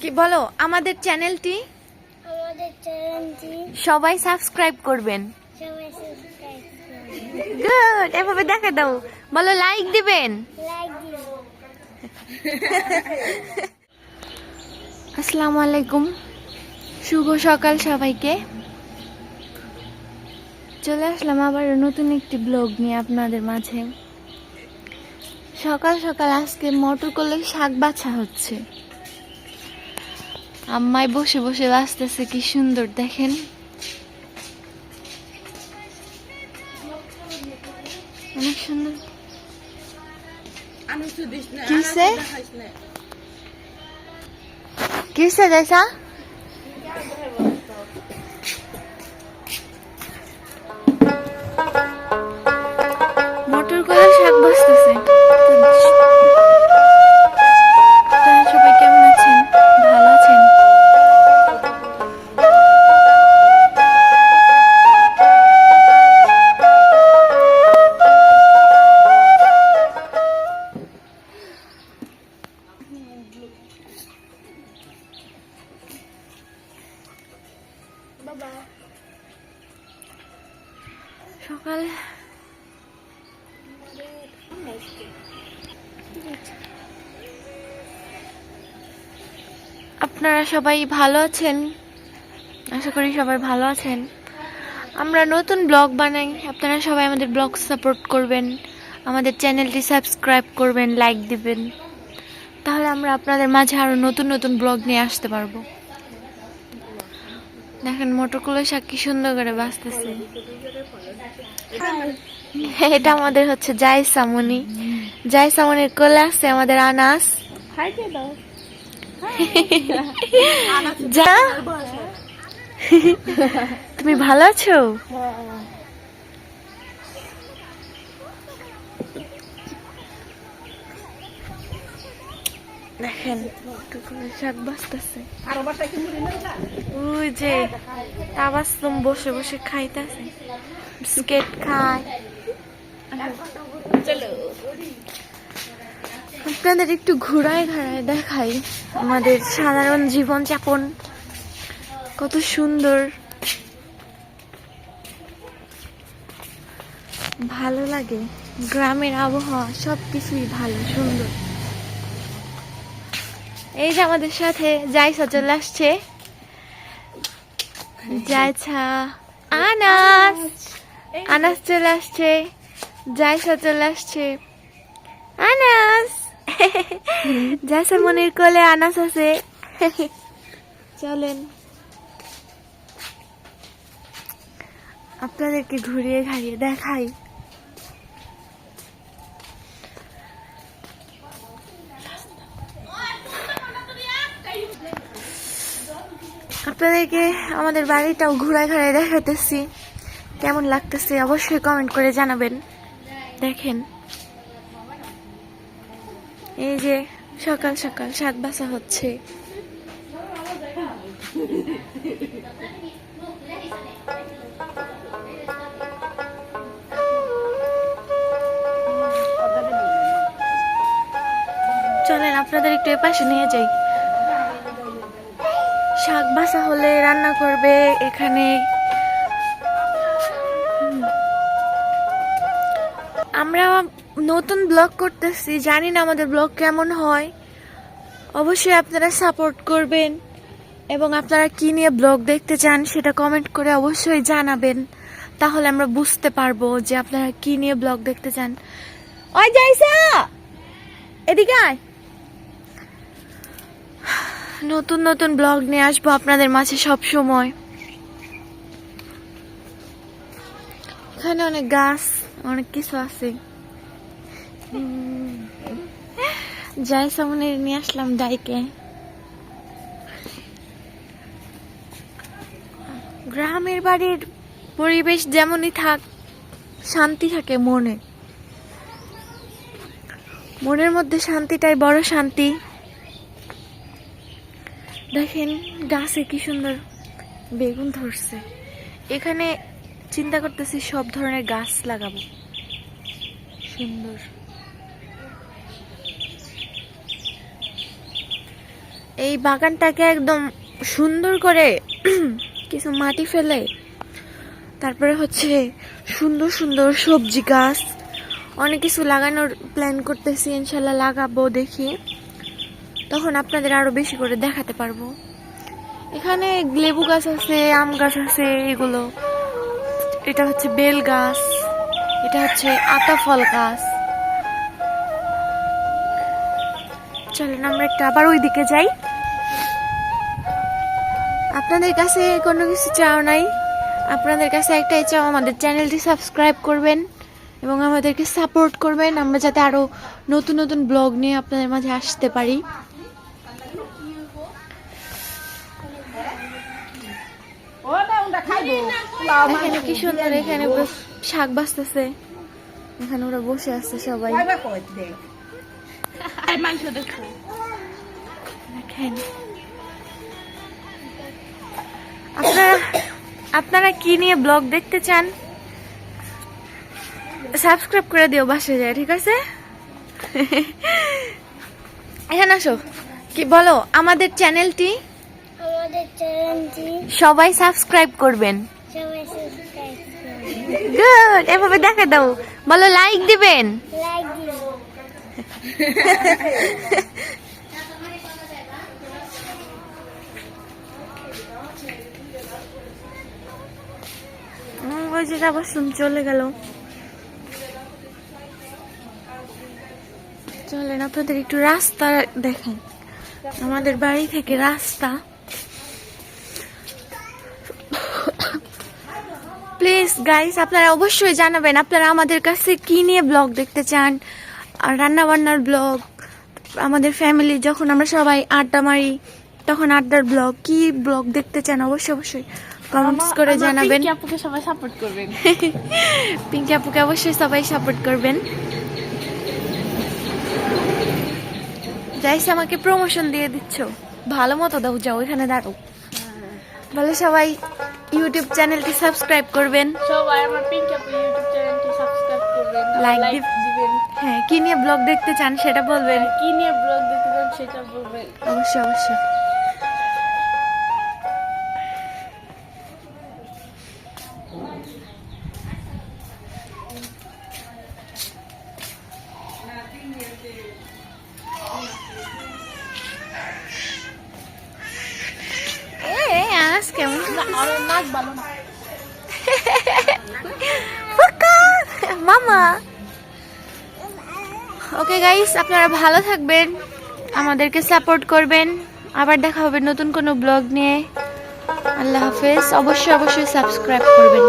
কি বলো আমাদের চ্যানেলটি সবাই সাবস্ক্রাইব করবেন। গুড, এভাবে দেখা দাও, বলো লাইক দিবেন। আসসালামু আলাইকুম, শুভ সকাল সবাইকে। চলে আসলাম আবার নতুন একটি ব্লগ নিয়ে আপনাদের মাঝে। সকাল সকাল আজকে মটর কলাই শাক বাছা হচ্ছে। আম্মাই বসে বসে বাঁচতেছে, কি সুন্দর দেখেন। অনেক সুন্দর। কিসে কিসে যাইছা? মটর কলাই শাক বাঁচতেছে। সবাই কেমন আছেন? ভালো আছেন? সকাল আপনারা সবাই ভালো আছেন? আশা করি সবাই ভালো আছেন। আমরা নতুন ব্লগ বানাই, আপনারা সবাই আমাদের ব্লগ সাপোর্ট করবেন, আমাদের চ্যানেলটি সাবস্ক্রাইব করবেন, লাইক দিবেন, তাহলে আমরা আপনাদের মাঝে আরো নতুন নতুন ব্লগ নিয়ে আসতে পারবো। দেখেন মটর কলাই শাক কি সুন্দর করে বাঁচতেছে। এটা আমাদের হচ্ছে জায়সামনি। জায়সামনির কোলে আছে আমাদের আনাস। যা, তুমি ভালো আছো? দেখেন শাক বাঁচতেছে। ওই যে তাবাসসুম বসে বসে খাইতেছে, বিস্কিট খায়। আপনাদের একটু ঘুরায় ঘুরায় দেখাই আমাদের সাধারণ জীবন যাপন কত সুন্দর, ভালো লাগে। গ্রামের আবহাওয়া সবকিছুই ভালো সুন্দর। এই যে আমাদের সাথে জায়সা চলে আসছে। জায়সা, আনাস, আনাস চলে আসছে, জায়সা চলে আসছে। আনাস, জায়সা মনির কোলে আনাস আছে। চলেন আপনাদেরকে ঘুরিয়ে ঘাড়িয়ে দেখাই। আপনাদেরকে আমাদের বাড়িটাও ঘুরায় ঘুরায় দেখাতেছি, কেমন লাগতেছে অবশ্যই কমেন্ট করে জানাবেন। দেখেন এই যে সকাল সকাল শাক বাছা হচ্ছে। চলেন আপনাদের একটু এপাশে নিয়ে যাই। শাক বাছা হলে রান্না করবে এখানে। আমরা নতুন ব্লগ করতেছি, জানি না আমাদের ব্লগ কেমন হয়। অবশ্যই আপনারা সাপোর্ট করবেন এবং আপনারা কি নিয়ে ব্লগ দেখতে চান সেটা কমেন্ট করে অবশ্যই জানাবেন, তাহলে আমরা বুঝতে পারবো যে আপনারা কি নিয়ে ব্লগ দেখতে চান। ওই যাইসা এদিকে আয়। নতুন নতুন ব্লগ নিয়ে আসবো আপনাদের মাঝে সব সময়। এখানে অনেক গাছ, অনেক কিছু আছে। জায়সামনি নিয়ে আসলাম ডাইকে। গ্রামের বাড়ির পরিবেশ যেমনই থাক, শান্তি থাকে মনে, মনের মধ্যে শান্তিটাই বড় শান্তি। দেখেন গাছে কি সুন্দর বেগুন ধরছে। এখানে চিন্তা করতেছি সব ধরনের গাছ লাগাবো, সুন্দর। এই বাগানটাকে একদম সুন্দর করে কিছু মাটি ফেলে তারপরে হচ্ছে সুন্দর সুন্দর সবজি গাছ অনেক কিছু লাগানোর প্ল্যান করতেছি, ইনশাল্লাহ লাগাবো, দেখি তখন আপনাদের আরো বেশি করে দেখাতে পারবো। এখানে লেবু গাছ আছে, আম গাছ আছে, এগুলো এটা হচ্ছে বেল গাছ, এটা হচ্ছে আতা ফল গাছ। চলেন আমরা একটা আবার ওইদিকে যাই। আপনাদের কাছে কোনো কিছু চাও নাই, আপনাদের কাছে একটাই চাও, আমাদের চ্যানেলটি সাবস্ক্রাইব করবেন এবং আমাদেরকে সাপোর্ট করবেন, আমরা যাতে আরো নতুন নতুন ব্লগ নিয়ে আপনাদের মাঝে আসতে পারি। এখানে কি সুন্দর, এখানে শাক বাঁচতেছে, এখানে ওরা বসে আছে সবাই। দেখেন আপনারা কি নিয়ে ব্লগ দেখতে চান সাবস্ক্রাইব করে দিও বাসে যায়, ঠিক আছে? এখানে আসো, কি বলো আমাদের চ্যানেলটি সবাই সাবস্ক্রাইব করবেন। গুড, এভাবে দেখা দাও, বলো লাইক দিবেন। ওই যে আবার চলে গেল। চলেন আপনাদের একটু রাস্তা দেখেন, আমাদের বাড়ি থেকে রাস্তা। প্লিজ গাইস, আপনারা অবশ্যই জানাবেন আপনারা আমাদের কাছে কি নিয়ে ব্লগ দেখতে চান, আর রান্না বান্নার ব্লগ, আমাদের ফ্যামিলি যখন আমরা সবাই আড্ডা মারি তখন আড্ডার ব্লগ, কি ব্লগ দেখতে চান অবশ্যই অবশ্যই কমেন্টস করে জানাবেন। পিঙ্কি আপুকে সবাই সাপোর্ট করবেন। পিঙ্কি আপুকে অবশ্যই সবাই সাপোর্ট করবেন। যাইস আমাকে প্রমোশন দিয়ে দিচ্ছ, ভালো মতো দাও, যাও এখানে দাঁড়াও। বলে সবাই ইউটিউব চ্যানেলটি সাবস্ক্রাইব করবেন, সবাই আমার পিঙ্কি আপু ইউটিউব চ্যানেলটি সাবস্ক্রাইব করবেন, লাইক দিবেন। হ্যাঁ, কি নিয়ে ব্লগ দেখতে চান সেটা বলবেন, কি নিয়ে ব্লগ দেখতে চান সেটা বলবেন অবশ্যই অবশ্যই। কেমন নাচ ভালো না মামা। ওকে গাইস, আপনারা ভালো থাকবেন, আমাদেরকে সাপোর্ট করবেন, আবার দেখা হবে নতুন কোনো ব্লগ নিয়ে। আল্লাহ হাফেজ, অবশ্যই অবশ্যই সাবস্ক্রাইব করবেন।